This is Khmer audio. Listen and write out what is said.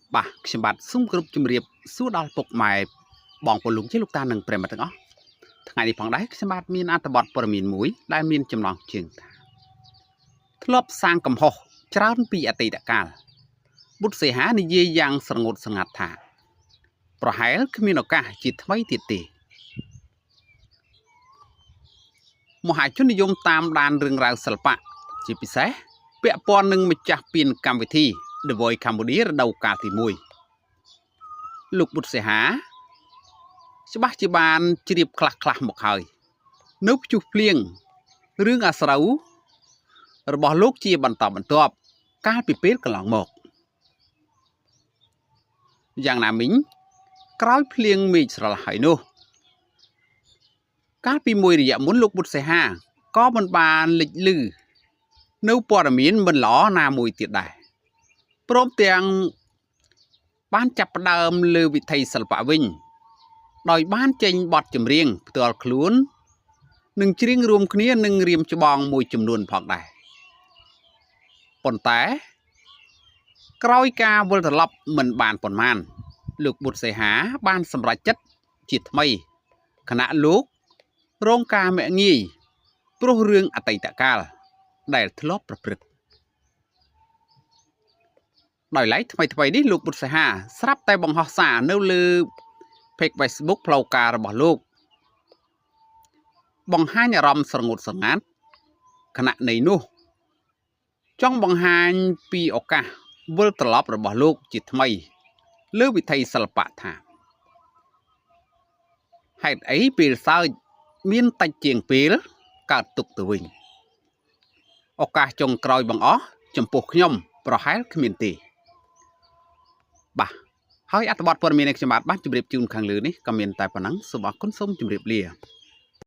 Bà, khi bạn xung group chùm riệp xua đào bục mài bỏng của lũng chế lục ta nâng prem mặt đó. Ngày đi phẳng đáy, khi bạn miên ăn bọt bờ miên mũi, đai miên chùm lòng chừng. Lốp sang cầm hồ, trao pi ạ tì đã cà. Bút xe há ni dê yang sẵn ngột sẵn ngạt thả. Pro hãy khi miên ở cả chỉ thmấy tiệt tì. Một hai chút ni dùng tam đàn rừng rào sẵn bạ. Chỉ bị xé, bẹ bò nâng mịch chạc pin cam vị thi, để vội Cambodia ra đầu cả thì mùi. Lục bút xe há,ច្បាស់ជាបានជ្រាបខ្លះៗមកហើយនៅភ្ជុះភ្លៀងរឿងអាស្រូវរបស់លោកជាបន្តបន្ទាប់កាលពីពេលកន្លងមកយ៉ាងណាមិញក្រោយភ្លៀងមេឃស្រឡះហើយនោះកាលពីមួយរយៈមុនលោកបុត្រសីហាក៏មិនបានលេចលឺនៅព័ត៌មានមិនល្អណាមួយទៀតដែរព្រមទាំងបានចាប់ផ្ដើមលើវិថីសិល្បៈវិញដោយបានចេញបទចម្រៀងផ្ទាល់ខ្លួននិងច្រៀងរួមគ្នានឹងរៀមច្បងមួយចំនួនផងដែរប៉ុន្តែក្រោយការវិលត្រឡប់មិនបានប៉ុន្មានលោកបុត្រសីហាបានសម្រេចចិត្តជាថ្មីគណៈលោករងការមាក់ងាយព្រោះរឿងអតីតកាលដែលធ្លាប់ប្រព្រឹត្តដោយឡែកថ្មីនេះលោកបុត្រសីហាស្រាប់តែបង្ហោះសារនៅលើpage Facebook ផ្លូវការរបស់លោកបង្ហាញអារម្មណ៍ស្រងូតស្រងាត់ខណៈនៃនោះចង់បង្ហាញពីឱកាសវិលត្រឡប់របស់លោកជាថ្មីលើវិថីសិល្បៈថាហេតុអីពេលសើចមានតិចជាងពេលកើតទុកទៅវិញឱកាសចុងក្រោយបងអស់ចំពោះខ្ញុំប្រហែលគ្មានទេបាទហើយអត្ថបទព័ត៌មាននៃខ្ញុំបាទបានជម្រាបជូនខាងលើនេះក៏មានតែប៉ុណ្ណឹងសូមអរគុណសូមជម្រាបលា